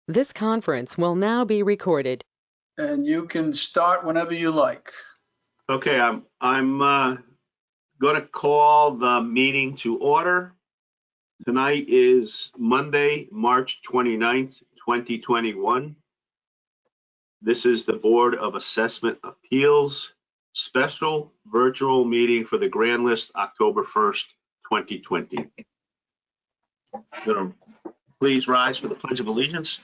This conference will now be recorded. And you can start whenever you like. Okay, I'm going to call the meeting to order. Tonight is Monday, March 29th, 2021. This is the Board of Assessment Appeals special virtual meeting for the Grand List, October 1st, 2020. Please rise for the Pledge of Allegiance.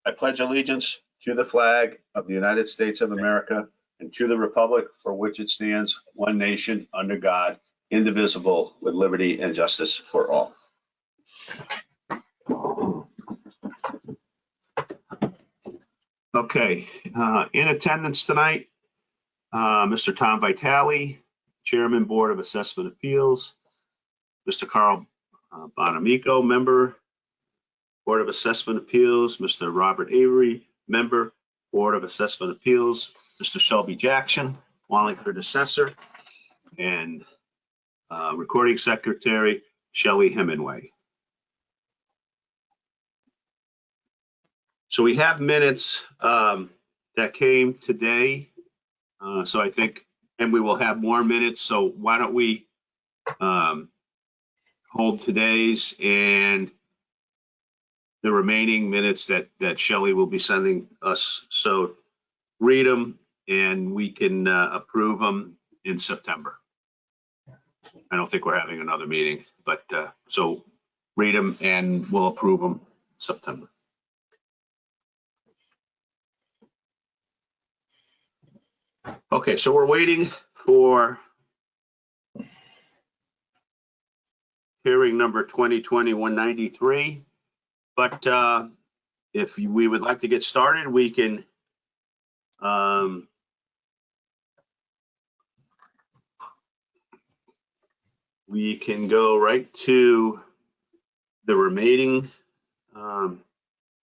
I pledge allegiance to the flag of the United States of America and to the republic for which it stands, one nation, under God, indivisible, with liberty and justice for all. Okay, in attendance tonight, Mr. Tom Vitale, Chairman, Board of Assessment Appeals, Mr. Carl Bonamico, Member, Board of Assessment Appeals, Mr. Robert Avery, Member, Board of Assessment Appeals, Mr. Shelby Jackson, Wallingford Assessor, and Recording Secretary, Shelley Hemingway. So we have minutes that came today. So I think, and we will have more minutes. So why don't we hold today's and the remaining minutes that Shelley will be sending us. So read them and we can approve them in September. I don't think we're having another meeting, but so read them and we'll approve them in September. Okay, so we're waiting for hearing number 2020-193. But if we would like to get started, we can go right to the remaining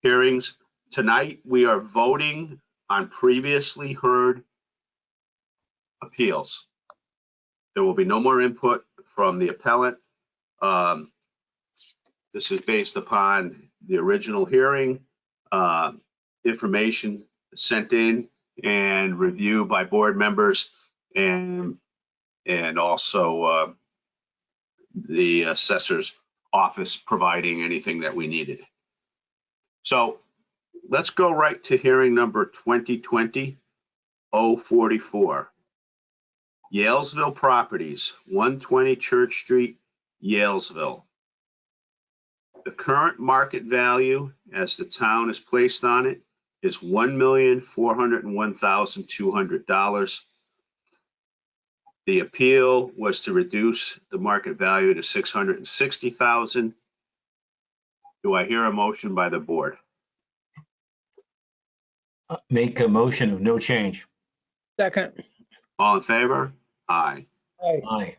hearings. Tonight, we are voting on previously heard appeals. There will be no more input from the appellant. This is based upon the original hearing, information sent in and reviewed by board members, and also the assessor's office providing anything that we needed. So let's go right to hearing number 2020-044. Yalesville Properties, 120 Church Street, Yalesville. The current market value, as the town is placed on it, is $1,401,200. The appeal was to reduce the market value to $660,000. Do I hear a motion by the board? Make a motion of no change. Second. All in favor? Aye. Aye. Aye.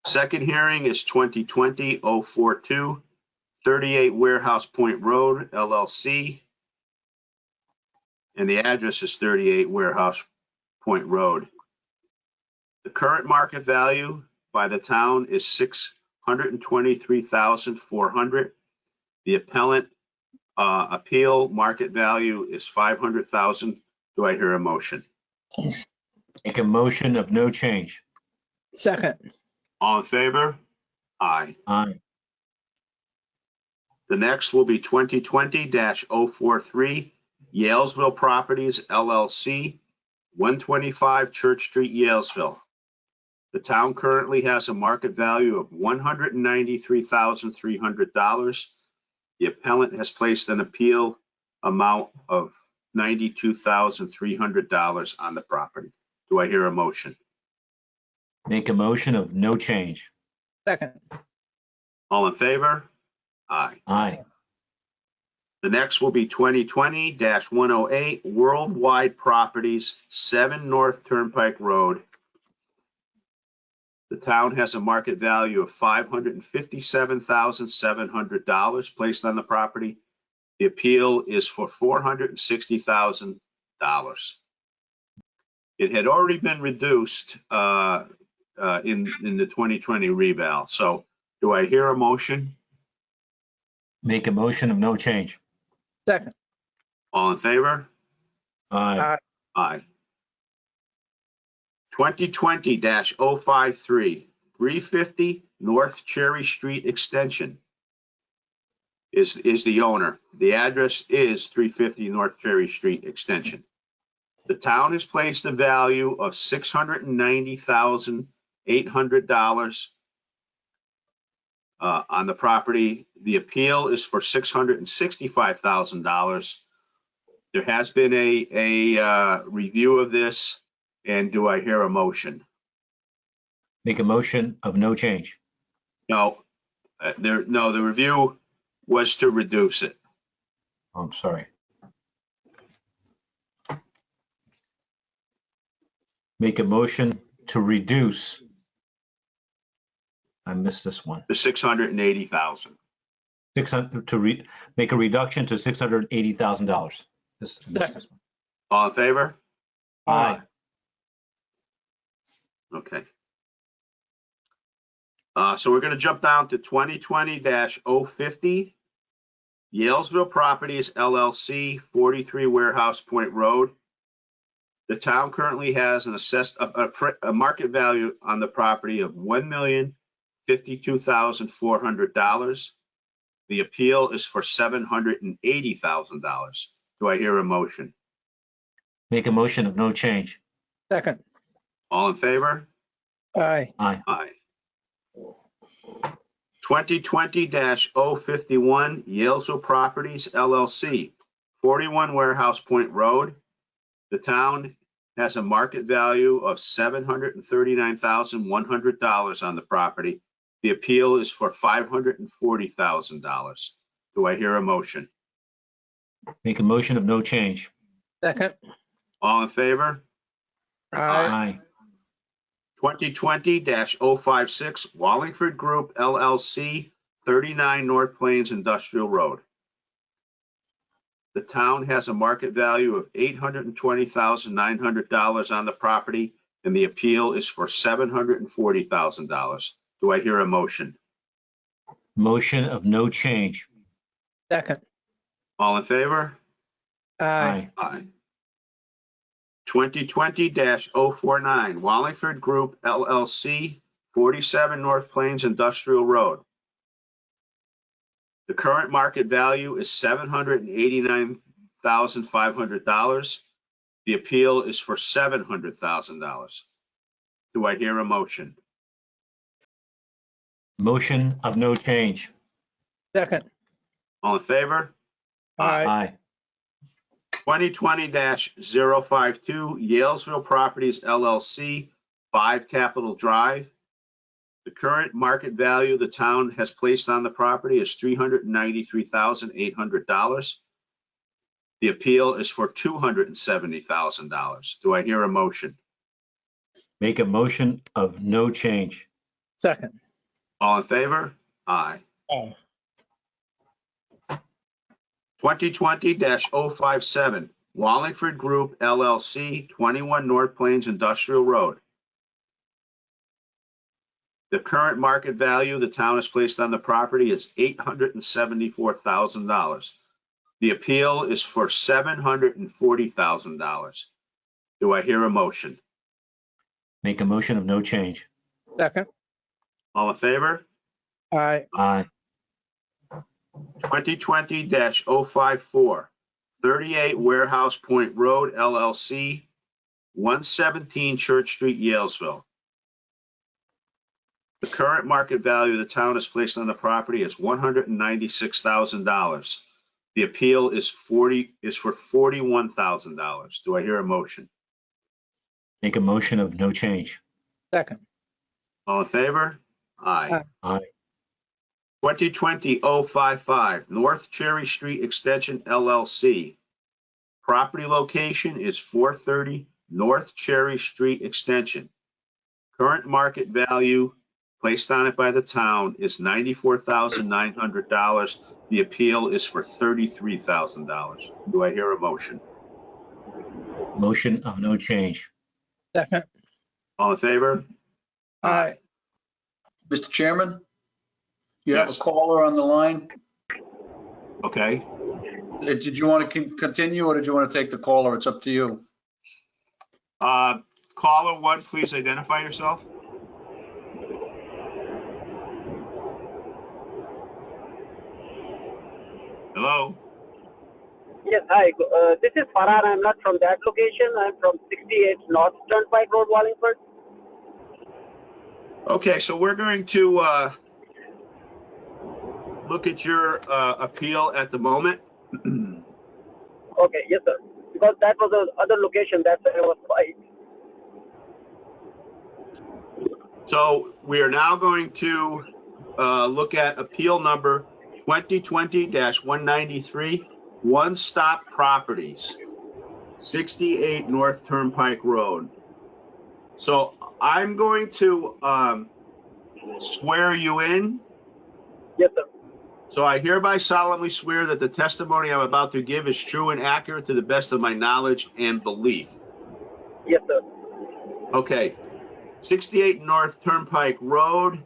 Second hearing is 2020-042, 38 Warehouse Point Road, LLC. And the address is 38 Warehouse Point Road. The current market value by the town is $623,400. The appellant appeal market value is $500,000. Do I hear a motion? Make a motion of no change. Second. All in favor? Aye. Aye. The next will be 2020-043, Yalesville Properties, LLC, 125 Church Street, Yalesville. The town currently has a market value of $193,300. The appellant has placed an appeal amount of $92,300 on the property. Do I hear a motion? Make a motion of no change. Second. All in favor? Aye. Aye. The next will be 2020-108, Worldwide Properties, 7 North Turnpike Road. The town has a market value of $557,700 placed on the property. The appeal is for $460,000. It had already been reduced in the 2020 reval. So do I hear a motion? Make a motion of no change. Second. All in favor? Aye. Aye. 2020-053, 350 North Cherry Street Extension is the owner. The address is 350 North Cherry Street Extension. The town has placed a value of $690,800 on the property. The appeal is for $665,000. There has been a review of this, and do I hear a motion? Make a motion of no change. No, the review was to reduce it. Oh, I'm sorry. Make a motion to reduce. I missed this one. The 680,000. 600 to make a reduction to $680,000. This one. All in favor? Aye. Okay. So we're going to jump down to 2020-050, Yalesville Properties LLC, 43 Warehouse Point Road. The town currently has an assessed a market value on the property of $1,052,400. The appeal is for $780,000. Do I hear a motion? Make a motion of no change. Second. All in favor? Aye. Aye. Aye. 2020-051, Yalesville Properties LLC, 41 Warehouse Point Road. The town has a market value of $739,100 on the property. The appeal is for $540,000. Do I hear a motion? Make a motion of no change. Second. All in favor? Aye. 2020-056, Wallingford Group LLC, 39 North Plains Industrial Road. The town has a market value of $820,900 on the property, and the appeal is for $740,000. Do I hear a motion? Motion of no change. Second. All in favor? Aye. Aye. 2020-049, Wallingford Group LLC, 47 North Plains Industrial Road. The current market value is $789,500. The appeal is for $700,000. Do I hear a motion? Motion of no change. Second. All in favor? Aye. Aye. 2020-052, Yalesville Properties LLC, 5 Capitol Drive. The current market value the town has placed on the property is $393,800. The appeal is for $270,000. Do I hear a motion? Make a motion of no change. Second. All in favor? Aye. Aye. 2020-057, Wallingford Group LLC, 21 North Plains Industrial Road. The current market value the town has placed on the property is $874,000. The appeal is for $740,000. Do I hear a motion? Make a motion of no change. Second. All in favor? Aye. Aye. 2020-054, 38 Warehouse Point Road LLC, 117 Church Street, Yalesville. The current market value the town has placed on the property is $196,000. The appeal is for $41,000. Do I hear a motion? Make a motion of no change. Second. All in favor? Aye. Aye. 2020-055, North Cherry Street Extension LLC. Property location is 430 North Cherry Street Extension. Current market value placed on it by the town is $94,900. The appeal is for $33,000. Do I hear a motion? Motion of no change. Second. All in favor? Aye. Mr. Chairman, you have a Yes. caller on the line. Okay. Did you want to continue or did you want to take the caller? It's up to you. Caller one, please identify yourself. Hello? Yes, hi. This is Farhan. I'm not from that location. I'm from 68 North Turnpike Road, Wallingford. Okay, so we're going to look at your appeal at the moment. Okay, yes, sir. Because that was the other location. That's where I was quiet. So we are now going to look at appeal number 2020-193, One Stop Properties, 68 North Turnpike Road. So I'm going to swear you in. Yes, sir. So I hereby solemnly swear that the testimony I'm about to give is true and accurate to the best of my knowledge and belief. Yes, sir. Okay. 68 North Turnpike Road.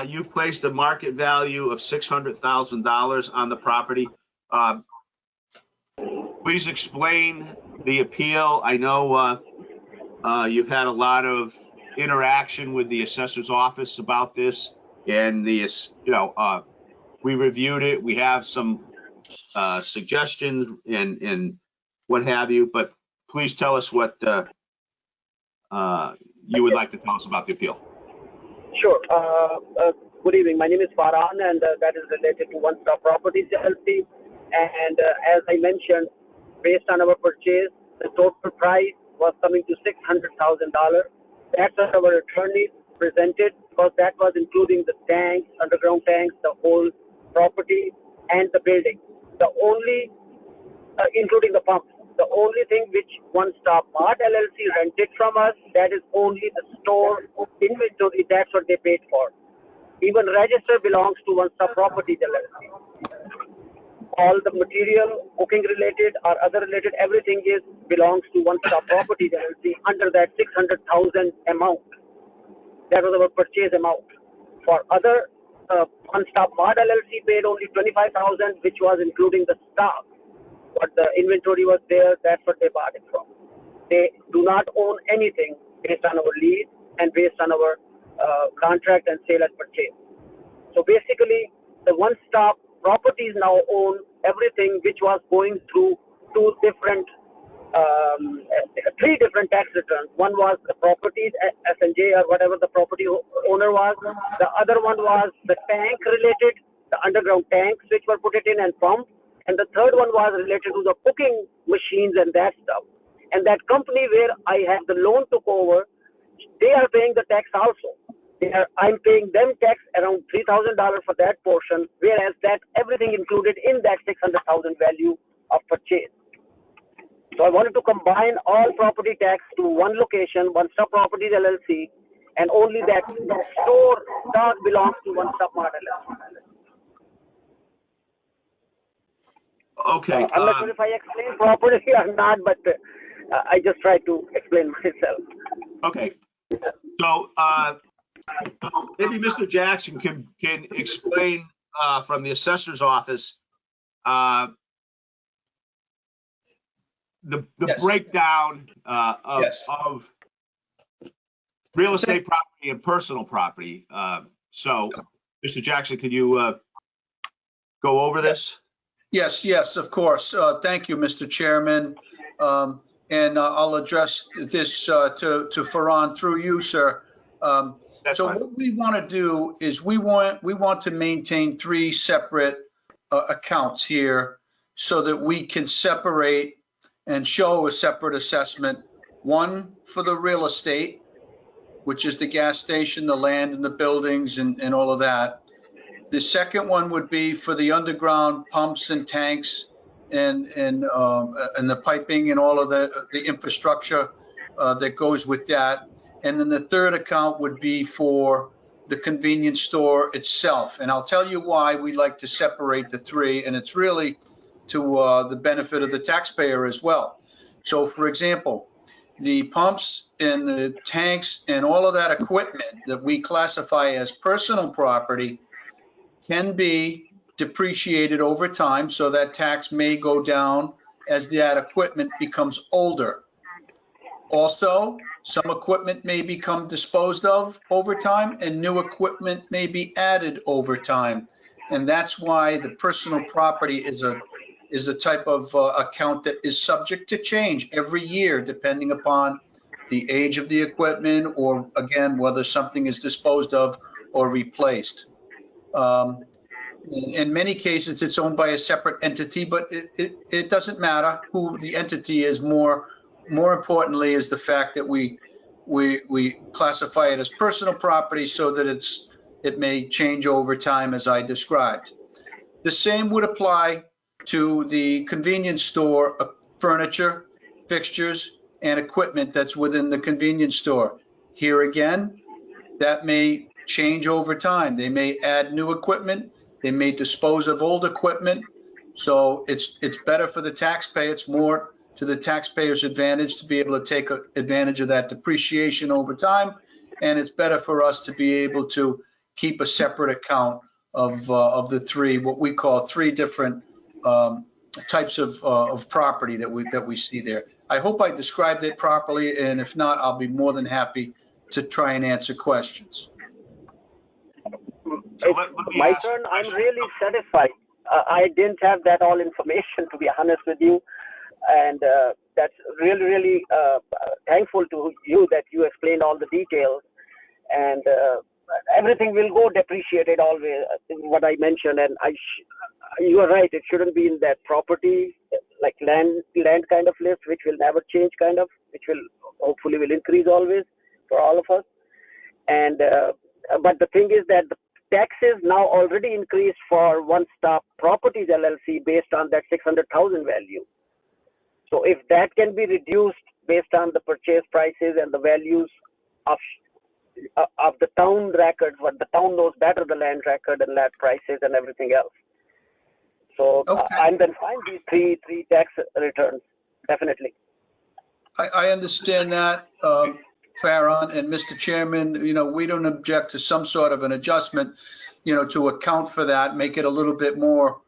You've placed a market value of $600,000 on the property. Please explain the appeal. I know you've had a lot of interaction with the assessor's office about this, and we reviewed it. We have some suggestions and what have you, but please tell us what you would like to tell us about the appeal. Sure. Good evening. My name is Farhan, and that is related to One Stop Properties LLC. And as I mentioned, based on our purchase, the total price was coming to $600,000. That's what our attorney presented, because that was including the tanks, underground tanks, the whole property, and the building. The only, including the pumps. The only thing which One Stop Mart LLC rented from us, that is only the store inventory. That's what they paid for. Even register belongs to One Stop Properties LLC. All the material, cooking related or other related, everything belongs to One Stop Properties LLC under that $600,000 amount. That was our purchase amount. For other, One Stop Mart LLC paid only $25,000, which was including the stock. But the inventory was there. That's what they bought it from. They do not own anything based on our lease and based on our contract and sale and purchase. So basically, the One Stop Properties now own everything, which was going through three different tax returns. One was the properties, S&J or whatever the property owner was. The other one was the tank related, the underground tanks which were put it in and pumped. And the third one was related to the cooking machines and that stuff. And that company where I have the loan took over, they are paying the tax also. I'm paying them tax around $3,000 for that portion, whereas that everything included in that $600,000 value of purchase. So I wanted to combine all property tax to one location, One Stop Properties LLC, and only that store stock belongs to One Stop Mart LLC. Okay. I'm not sure if I explained properly or not, but I just tried to explain myself. Okay. So maybe Mr. Jackson can explain from the assessor's office the Yes. breakdown Yes. of real estate property and personal property. So, Mr. Jackson, could you go over this? Yes, of course. Thank you, Mr. Chairman. And I'll address this to Farhan through you, sir. That's So fine. what we want to do is we want to maintain three separate accounts here so that we can separate and show a separate assessment. One for the real estate, which is the gas station, the land and the buildings and all of that. The second one would be for the underground pumps and tanks and the piping and all of the infrastructure that goes with that. And then the third account would be for the convenience store itself. And I'll tell you why we like to separate the three, and it's really to the benefit of the taxpayer as well. So for example, the pumps and the tanks and all of that equipment that we classify as personal property can be depreciated over time, so that tax may go down as that equipment becomes older. Also, some equipment may become disposed of over time and new equipment may be added over time. And that's why the personal property is a type of account that is subject to change every year, depending upon the age of the equipment, or again, whether something is disposed of or replaced. In many cases, it's owned by a separate entity, but it doesn't matter who the entity is. More importantly is the fact that we classify it as personal property so that it may change over time, as I described. The same would apply to the convenience store furniture, fixtures, and equipment that's within the convenience store. Here again, that may change over time. They may add new equipment. They may dispose of old equipment. So it's better for the taxpayer. It's more to the taxpayer's advantage to be able to take advantage of that depreciation over time. And it's better for us to be able to keep a separate account of the three, what we call three different types of property that we see there. I hope I described it properly, and if not, I'll be more than happy to try and answer questions. So My turn. I'm really satisfied. I didn't have that all information, to be honest with you, and that's really thankful to you that you explained all the details, and everything will go depreciated always, what I mentioned, and you are right, it shouldn't be in that property, like land kind of list, which will never change kind of, which will hopefully will increase always for all of us. And but the thing is that the taxes now already increased for One Stop Properties LLC based on that 600,000 value. So if that can be reduced based on the purchase prices and the values of the town records, what the town knows better, the land record and land prices and everything else. So Okay. I'm then fine these three tax returns, definitely. I understand that, Farron, and Mr. Chairman, we don't object to some sort of an adjustment, to account for that, make it a little bit more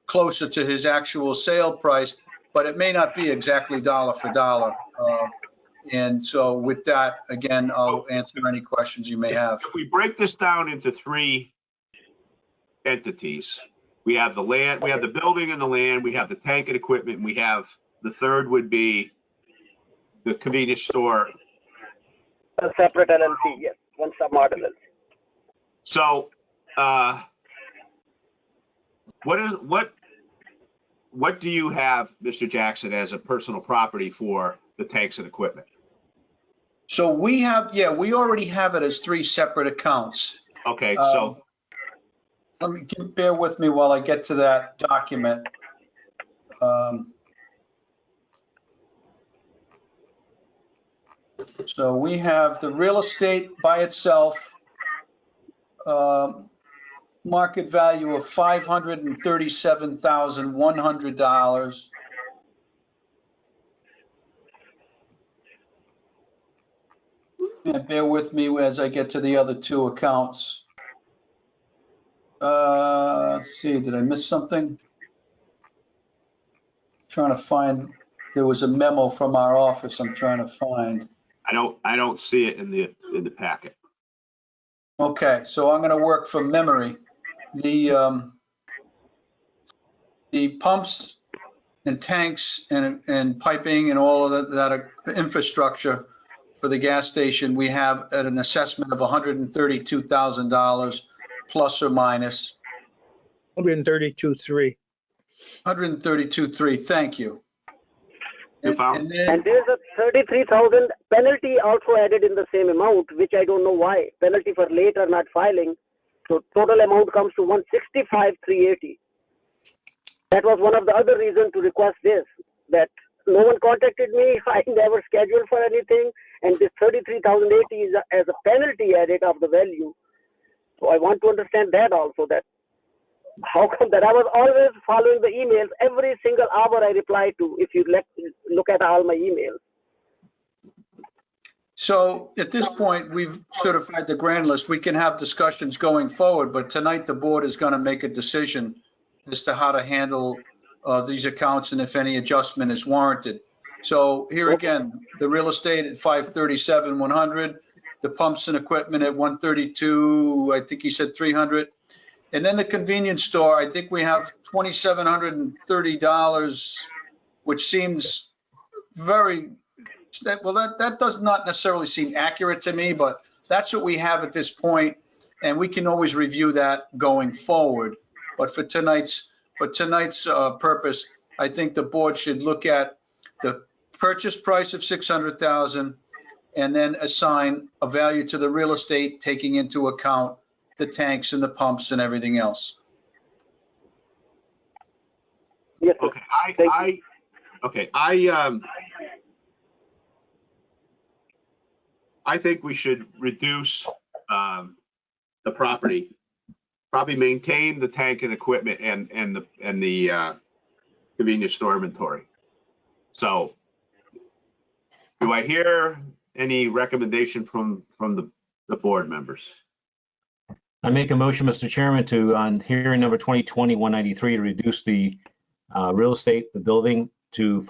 closer to his actual sale price, but it may not be exactly dollar for dollar. And so with that, again, I'll answer any questions you may have. If we break this down into three entities, we have the land, we have the building and the land, we have the tank and equipment, and we have the third would be the convenience store. A separate LLC, yes, One Stop Mart LLC. So, what do you have, Mr. Jackson, as a personal property for the tanks and equipment? So we already have it as three separate accounts. Okay, so Bear with me while I get to that document. So we have the real estate by itself, market value of $537,100. And bear with me as I get to the other two accounts. Let's see, did I miss something? Trying to find, there was a memo from our office I'm trying to find. I don't see it in the packet. Okay, so I'm gonna work from memory. The pumps and tanks and piping and all of that infrastructure for the gas station, we have at an assessment of $132,000 plus or minus. 132.3. 132.3, thank you. You found? And then, And there's a 33,000 penalty also added in the same amount, which I don't know why. Penalty for late or not filing. So total amount comes to 165,380. That was one of the other reasons to request this, that no one contacted me. I never scheduled for anything. And this 33,080 is as a penalty added of the value. So I want to understand that also, that how come that I was always following the emails every single hour I reply to, if you look at all my emails. So at this point, we've certified the grand list. We can have discussions going forward, but tonight the board is going to make a decision as to how to handle these accounts and if any adjustment is warranted. So here again, the real estate at 537, 100, the pumps and equipment at 132, I think he said 300. And then the convenience store, I think we have $2,730, which seems very, well, that does not necessarily seem accurate to me, but that's what we have at this point, and we can always review that going forward. But for tonight's purpose, I think the board should look at the purchase price of $600,000 and then assign a value to the real estate, taking into account the tanks and the pumps and everything else. Yes, sir. Okay, I think we should reduce the property, probably maintain the tank and equipment and the convenience store inventory. So, do I hear any recommendation from the board members? I make a motion, Mr. Chairman, to, on hearing number 2020-193, to reduce the real estate, the building, to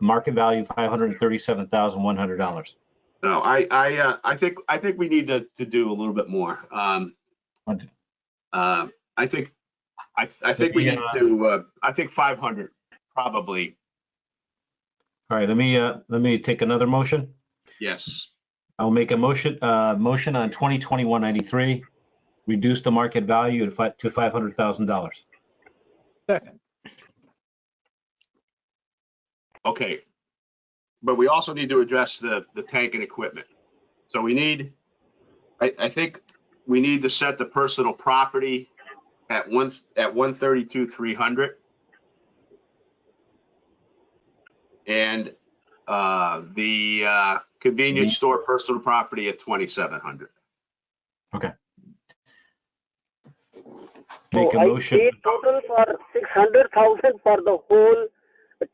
market value $537,100. No, I think we need to do a little bit more. I think we need to. I think 500 probably. All right, let me take another motion. Yes. I'll make a motion on 2020-193, reduce the market value to $500,000. Second. Okay. But we also need to address the tank and equipment. So we need, I think we need to set the personal property at 132,300, and the convenience store personal property at 2,700. Okay. So Make a I motion. paid total for 600,000 for the whole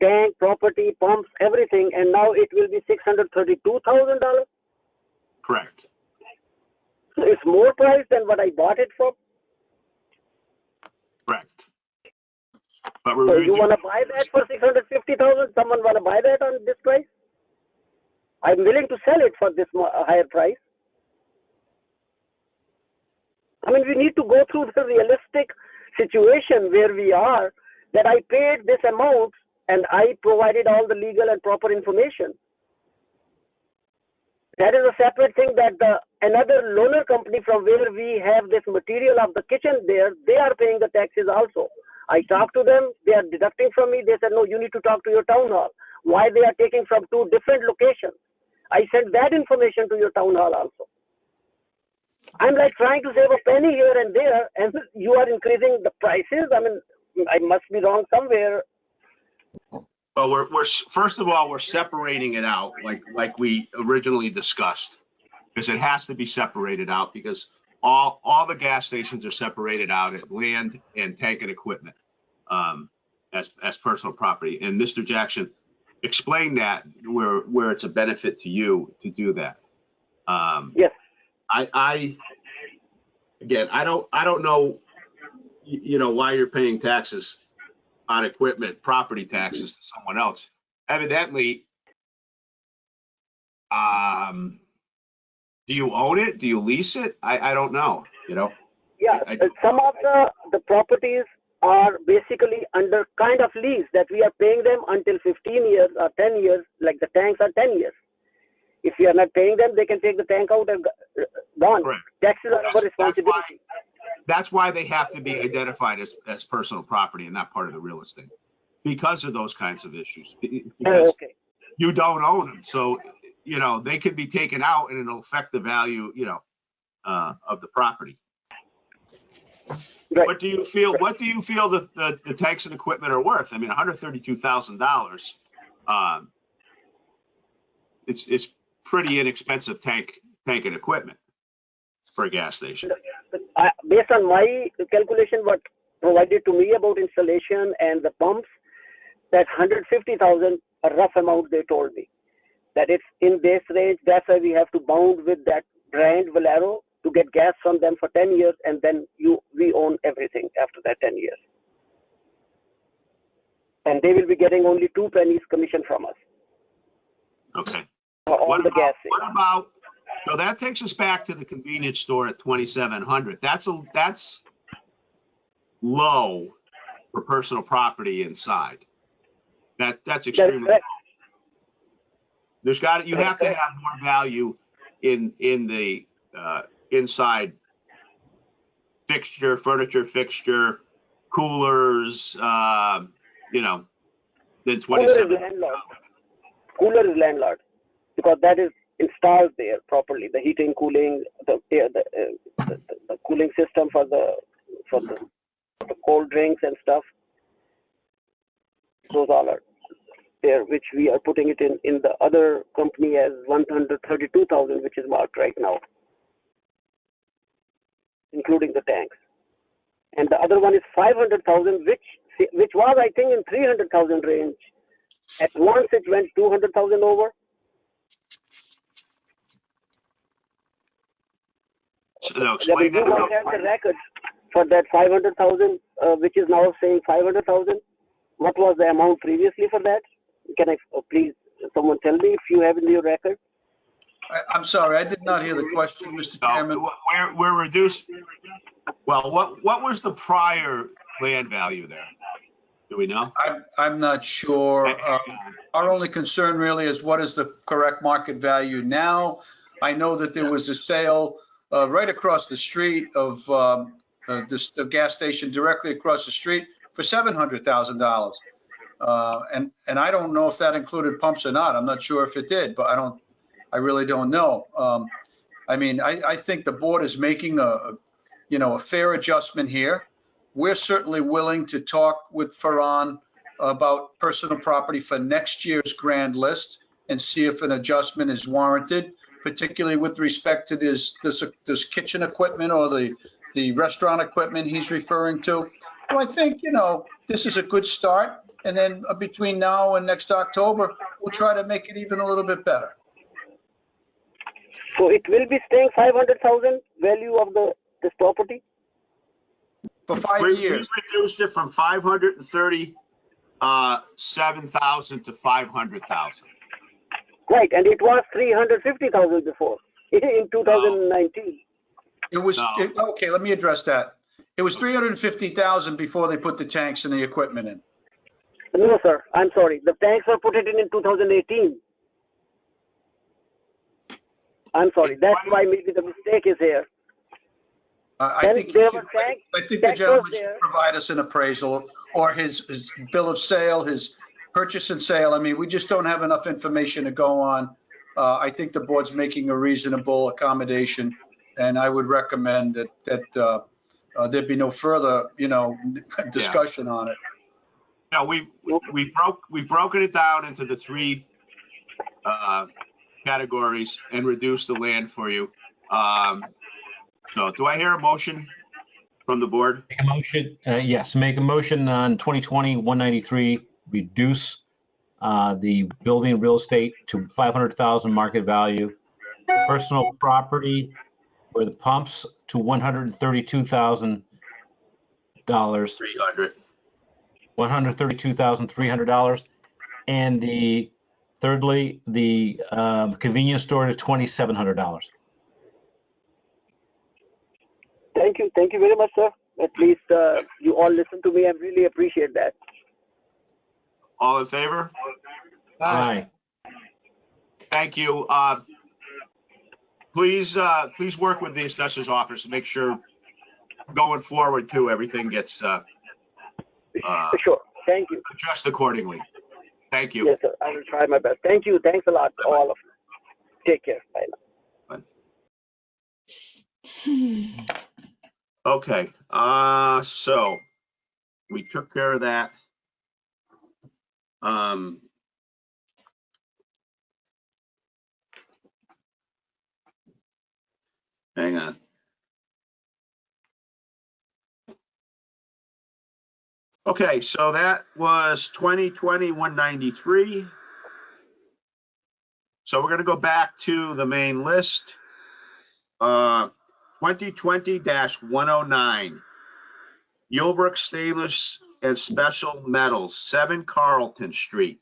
tank, property, pumps, everything, and now it will be $632,000. Correct. So it's more price than what I bought it for. Correct. But we're So you want to buy that for 650,000? Someone want to buy that on this price? I'm willing to sell it for this higher price. I mean, we need to go through the realistic situation where we are, that I paid this amount and I provided all the legal and proper information. That is a separate thing, that another loaner company from where we have this material of the kitchen there, they are paying the taxes also. I talked to them, they are deducting from me. They said, no, you need to talk to your town hall. Why they are taking from two different locations? I sent that information to your town hall also. I'm like trying to save a penny here and there, and you are increasing the prices. I mean, I must be wrong somewhere. Well, we're first of all, we're separating it out like we originally discussed, because it has to be separated out, because all the gas stations are separated out at land and tank and equipment as personal property. And Mr. Jackson explained that where it's a benefit to you to do that. Yes. I don't know, why you're paying taxes on equipment, property taxes to someone else. Evidently, do you own it? Do you lease it? I don't know, Yeah, some of the properties are basically under kind of lease, that we are paying them until 15 years or 10 years, like the tanks are 10 years. If you are not paying them, they can take the tank out and gone. Correct. Taxes are our responsibility. That's why they have to be identified as personal property and not part of the real estate, because of those kinds of issues. Because Okay. you don't own them, so they could be taken out and it'll affect the value, of the property. Right. What do you feel that the tanks and equipment are worth? I mean, $132,000. It's pretty inexpensive tank and equipment for a gas station. Based on my calculation, what provided to me about installation and the pumps, that 150,000, a rough amount they told me. that it's in this range. That's why we have to bound with that brand Valero to get gas from them for 10 years, and then we own everything after that 10 years. And they will be getting only 2 pennies commission from us Okay. for all the gas What sales. about, so that takes us back to the convenience store at 2,700. That's low for personal property inside. That's That is extremely. correct. You have to have more value in the inside furniture fixture, coolers, than Cooler is 27. landlord. Cooler is landlord, because that is installed there properly. The heating, cooling, the cooling system for the cold drinks and stuff. Those all are there, which we are putting it in the other company as 132,000, which is marked right now, including the tanks. And the other one is 500,000, which was, I think, in 300,000 range. At once it went 200,000 over. So, no, Yeah, explain but you that. might have the record for that 500,000, which is now saying 500,000. What was the amount previously for that? Can I please someone tell me if you have in your record? I'm sorry, I did not hear the question, Mr. Chairman. We're reduced. Well, what was the prior land value there? Do we know? I'm not sure. Our only concern really is what is the correct market value now? I know that there was a sale right across the street of the gas station directly across the street for $700,000. And I don't know if that included pumps or not. I'm not sure if it did, but I really don't know. I mean, I think the board is making a fair adjustment here. We're certainly willing to talk with Farhan about personal property for next year's grand list and see if an adjustment is warranted, particularly with respect to this kitchen equipment or the restaurant equipment he's referring to. So I think, this is a good start. And then between now and next October, we'll try to make it even a little bit better. So it will be staying 500,000 value of this property? For 5 We years. reduced it from 537,000 to 500,000. Right, and it was 350,000 before in 2019. It was, No. okay, let me address that. It was 350,000 before they put the tanks and the equipment in. No, sir, I'm sorry. The tanks were put in 2018. I'm sorry. That's why maybe the mistake is here. I Then think there you should- were tanks. I think the tanks gentleman was should there. provide us an appraisal or his bill of sale, his purchase and sale. I mean, we just don't have enough information to go on. I think the board's making a reasonable accommodation, and I would recommend that there'd be no further, discussion on it. No, we've broken it down into the 3 categories and reduced the land for you. So do I hear a motion from the board? Make a motion, yes, make a motion on 2020-193, reduce the building real estate to 500,000 market value. Personal property for the pumps to $132,000. 300. $132,300. And thirdly, the convenience store to $2,700. Thank you. Thank you very much, sir. At least you all listen to me. I really appreciate that. All in favor? Aye. Thank you. Please work with the assessor's office to make sure going forward too, everything gets Sure. Thank you. addressed accordingly. Thank you. Yes, sir. I will try my best. Thank you. Thanks a lot, all of you. Take care. Bye now. Okay, so we took care of that. Hang on. Okay, so that was 2020-193. So we're going to go back to the main list. 2020-109. Yalesville Stainless and Special Metals, 7 Carlton Street.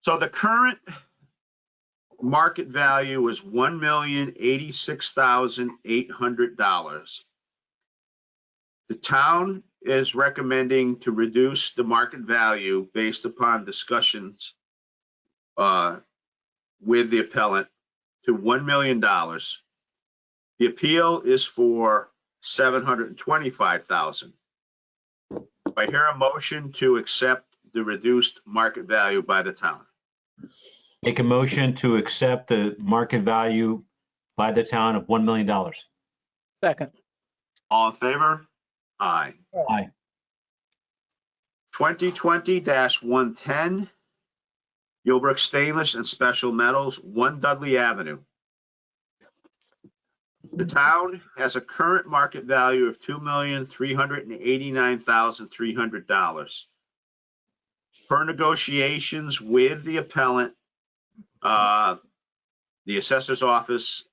So the current market value is $1,086,800. The town is recommending to reduce the market value based upon discussions with the appellant to $1 million. The appeal is for $725,000. I hear a motion to accept the reduced market value by the town. Make a motion to accept the market value by the town of $1 million. Second. All in favor? Aye. Aye. 2020-110, Yalesville Stainless and Special Metals, 1 Dudley Avenue. The town has a current market value of $2,389,300. Per negotiations with the appellant, the assessor's office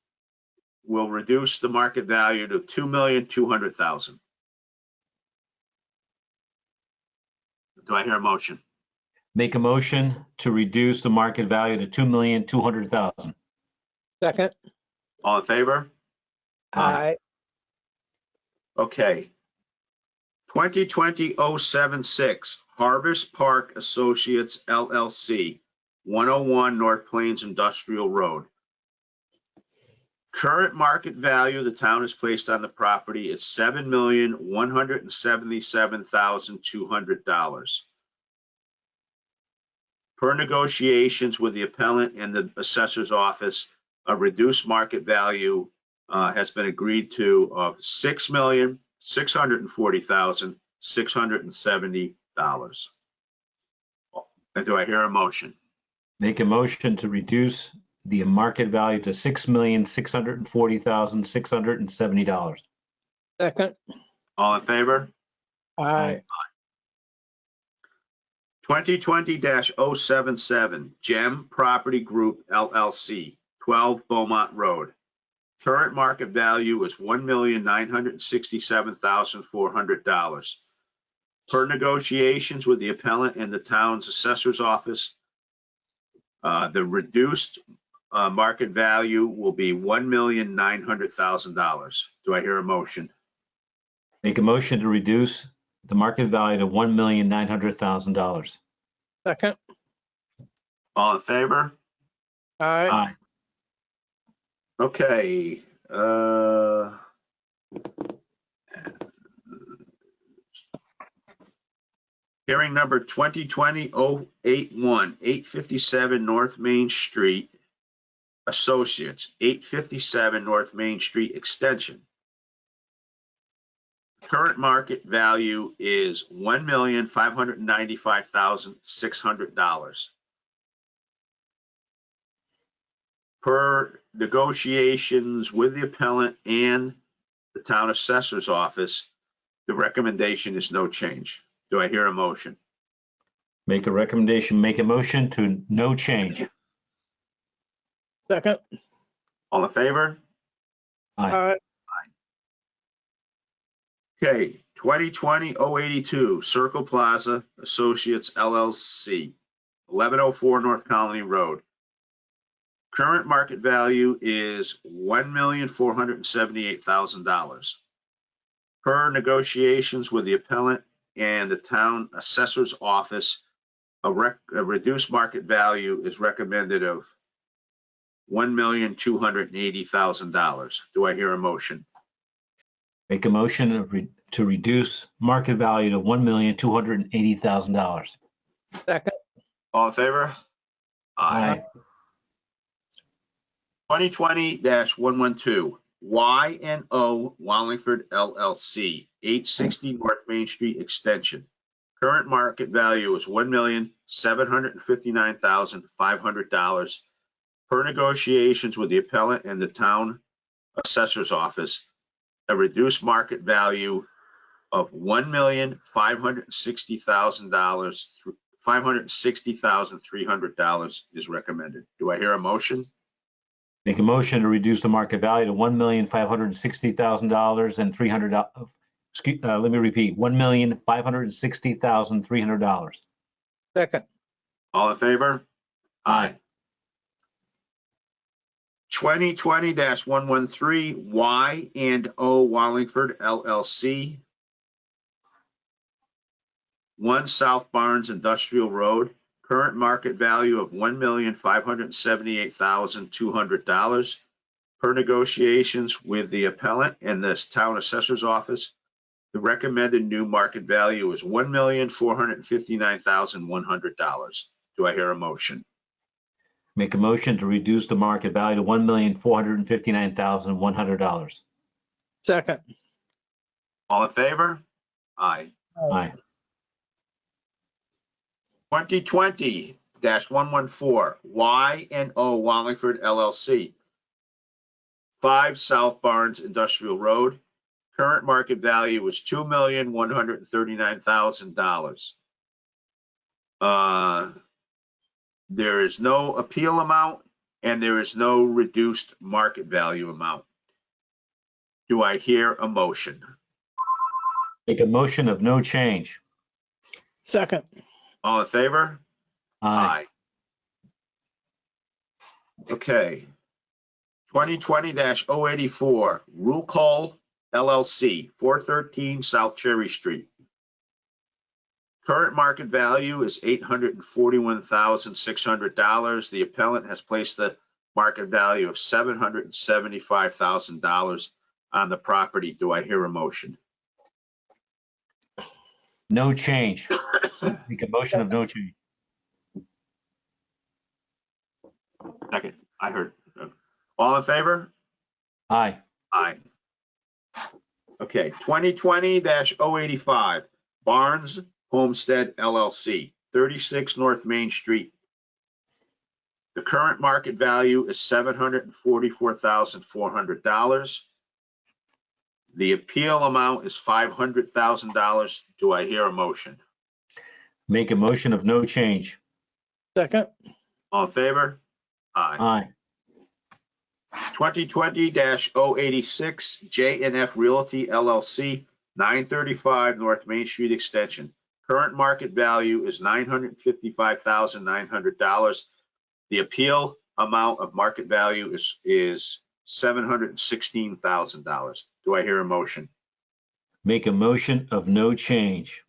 will reduce the market value to $2,200,000. Do I hear a motion? Make a motion to reduce the market value to $2,200,000. Second. All in favor? Aye. Okay. 2020-076, Harvest Park Associates LLC, 101 North Plains Industrial Road. Current market value the town has placed on the property is $7,177,200. Per negotiations with the appellant and the assessor's office, a reduced market value has been agreed to of $6,640,670. And do I hear a motion? Make a motion to reduce the market value to $6,640,670. Second. All in favor? Aye. 2020-077, Gem Property Group LLC, 12 Beaumont Road. Current market value is $1,967,400. Per negotiations with the appellant and the town's assessor's office, the reduced market value will be $1,900,000. Do I hear a motion? Make a motion to reduce the market value to $1,900,000. Second. All in favor? Aye. Aye. Okay. Hearing number 2020-081, 857 North Main Street, Associates, 857 North Main Street Extension. Current market value is $1,595,600. Per negotiations with the appellant and the town assessor's office, the recommendation is no change. Do I hear a motion? Make a motion to no change. Second. All in favor? Aye. Okay, 2020-082, Circle Plaza Associates LLC, 1104 North Colony Road. Current market value is $1,478,000. Per negotiations with the appellant and the town assessor's office, a reduced market value is recommended of $1,280,000. Do I hear a motion? Make a motion to reduce market value to $1,280,000. Second. All in favor? Aye. 2020-112, Y&O Wallingford LLC, 860 North Main Street Extension. Current market value is $1,759,500. Per negotiations with the appellant and the town assessor's office, a reduced market value of $1,560,000 $560,300 is recommended. Do I hear a motion? Make a motion to reduce the market value to $1,560,000 and $300. Let me repeat, $1,560,300. second, All in favor? Aye. 2020-113 Y&O Wallingford LLC, 1 South Barnes Industrial Road, current market value of $1,578,200. Per negotiations with the appellant and the town assessor's office, the recommended new market value is $1,459,100. Do I hear a motion? Make a motion to reduce the market value to $1,459,100. second, All in favor? Aye. Aye. 2020-114 Y&O Wallingford LLC, 5 South Barnes Industrial Road. Current market value is $2,139,000. There is no appeal amount and there is no reduced market value amount. Do I hear a motion? Make a motion of no change. second, All in favor? Aye. Okay. 2020-084 Rule Call LLC, 413 South Cherry Street. Current market value is $841,600. The appellant has placed the market value of $775,000 on the property. Do I hear a motion? No change. Make a motion of no change. Second, I heard. All in favor? Aye. Aye. Okay, 2020-085 Barnes Homestead LLC, 36 North Main Street. The current market value is $744,400. The appeal amount is $500,000. Do I hear a motion? Make a motion of no change. second, All in favor? Aye. Aye. 2020-086 J&F Realty LLC, 935 North Main Street Extension. Current market value is $955,900. The appeal amount of market value is $716,000. Do I hear a motion? Make a motion of no change.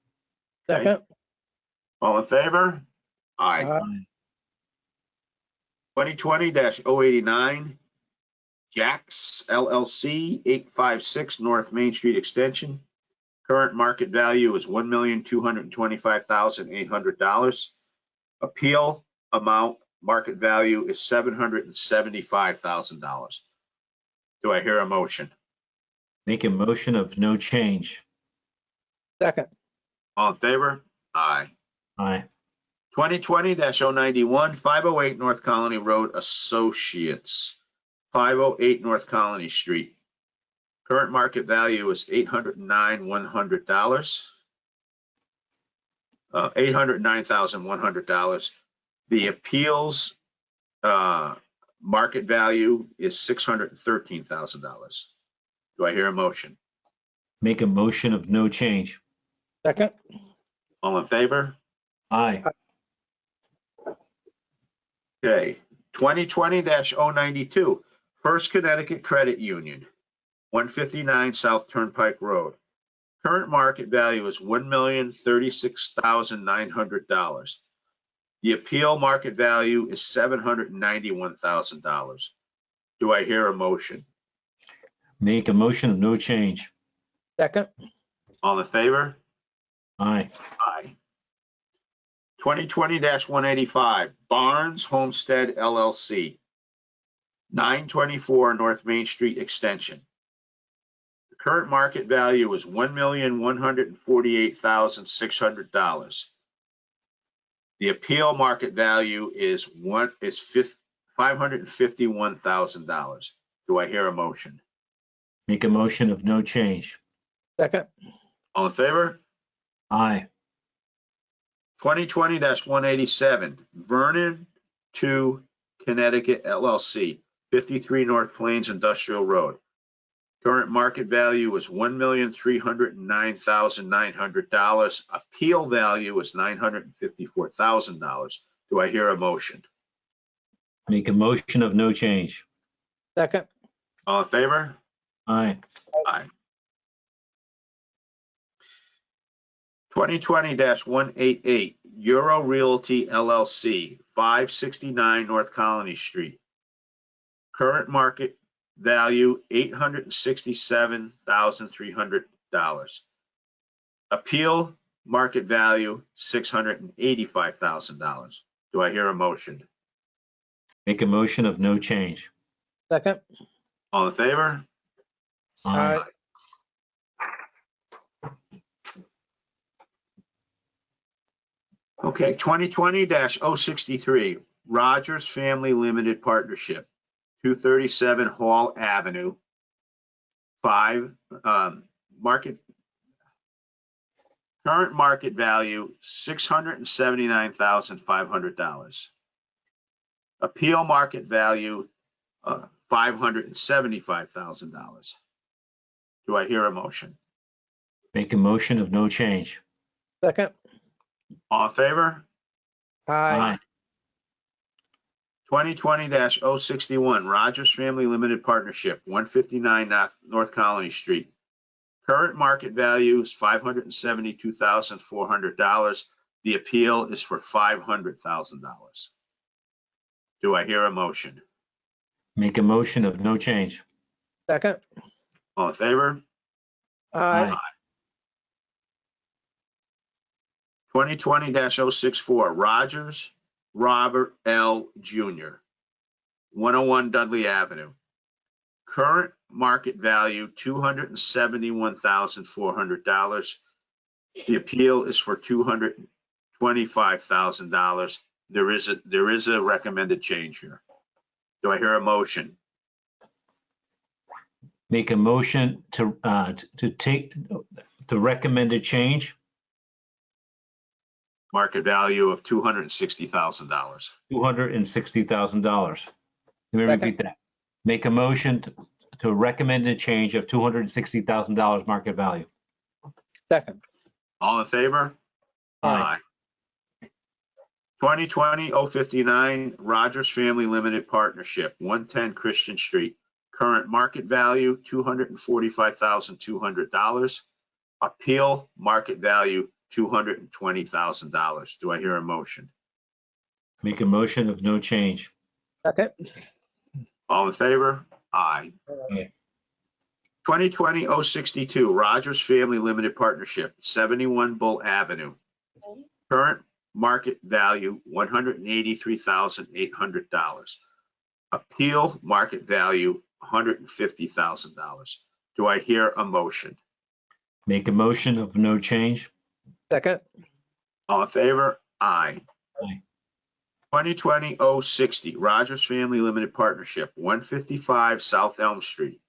second, All in favor? Aye. Aye. 2020-089 Jax LLC, 856 North Main Street Extension. Current market value is $1,225,800. Appeal amount market value is $775,000. Do I hear a motion? Make a motion of no change. second, All in favor? Aye. Aye. 2020-091 508 North Colony Road Associates, 508 North Colony Street. Current market value is $809,100. The appeals market value is $613,000. Do I hear a motion? Make a motion of no change. second, All in favor? Aye. Okay, 2020-092 First Connecticut Credit Union, 159 South Turnpike Road. Current market value is $1,036,900. The appeal market value is $791,000. Do I hear a motion? Make a motion of no change. second, All in favor? Aye. Aye. 2020-185 Barnes Homestead LLC, 924 North Main Street Extension. The current market value is $1,148,600. The appeal market value is $551,000. Do I hear a motion? Make a motion of no change. second, All in favor? Aye. 2020-187, Vernon 2 Connecticut LLC, 53 North Plains Industrial Road. Current market value was $1,309,900. Appeal value is $954,000. Do I hear a motion? Make a motion of no change. second, All in favor? Aye. Aye. 2020-188, Euro Realty LLC, 569 North Colony Street. Current market value, $867,300. Appeal market value, $685,000. Do I hear a motion? Make a motion of no change. second, All in favor? aye, Okay, 2020-063, Rogers Family Limited Partnership, 237 Hall Avenue, 5, current market value, $679,500. Appeal market value, $575,000. Do I hear a motion? Make a motion of no change. second, All in favor? aye, 2020-061, Rogers Family Limited Partnership, 159 North Colony Street. Current market value is $572,400. The appeal is for $500,000. Do I hear a motion? Make a motion of no change. second, All in favor? aye, 2020-064, Rogers Robert L. Jr., 101 Dudley Avenue. Current market value, $271,400. The appeal is for $225,000. There is a recommended change here. Do I hear a motion? Make a motion to take the recommended change, Market value of $260,000. $260,000. Let me repeat that. Make a motion to recommend a change of $260,000 market value. second, All in favor? Aye. 2020-059, Rogers Family Limited Partnership, 110 Christian Street. Current market value, $245,200. Appeal market value, $220,000. Do I hear a motion? Make a motion of no change. second, All in favor? Aye. Aye. 2020-062, Rogers Family Limited Partnership, 71 Bull Avenue. Current market value, $183,800. Appeal market value, $150,000. Do I hear a motion? Make a motion of no change. second, All in favor? Aye. Aye. 2020-060, Rogers Family Limited Partnership, 155 South Elm Street.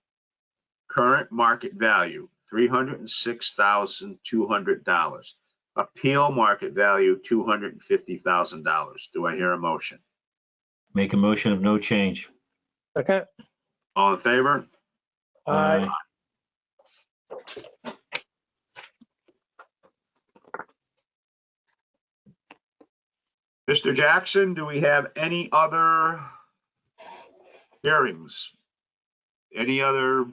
Current market value, $306,200. Appeal market value, $250,000. Do I hear a motion? Make a motion of no change. second, All in favor? aye, Mr. Jackson, do we have any other hearings? Any other?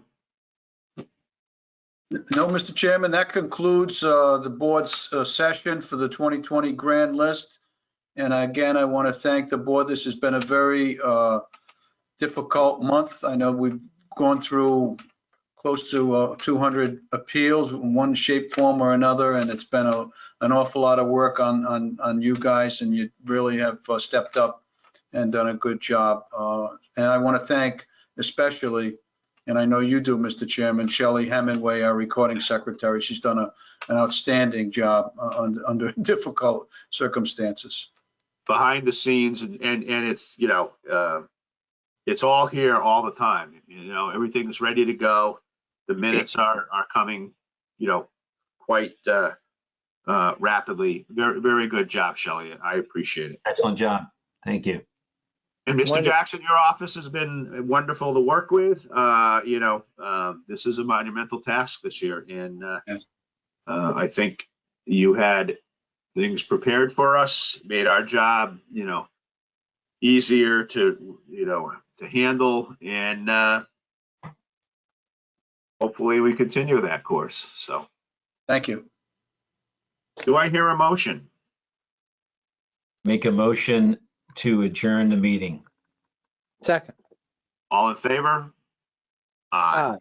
No, Mr. Chairman, that concludes the board's session for the 2020 grand list. And again, I want to thank the board. This has been a very difficult month. I know we've gone through close to 200 appeals in one shape, form, or another, and it's been an awful lot of work on you guys, and you really have stepped up and done a good job. And I want to thank especially, and I know you do, Mr. Chairman, Shelley Hemingway, our recording secretary. She's done an outstanding job under difficult circumstances. Behind the scenes, and it's, it's all here all the time. Everything's ready to go. The minutes are coming, quite rapidly. Very, very good job, Shelley. I appreciate it. Excellent job. Thank you. And Mr. Wonderful. Jackson, your office has been wonderful to work with. This is a monumental task this year, and Yes. I think you had things prepared for us, made our job, easier to handle, and hopefully we continue that course. So, Thank you. do I hear a motion? Make a motion to adjourn the meeting. Second. All in favor? Aye.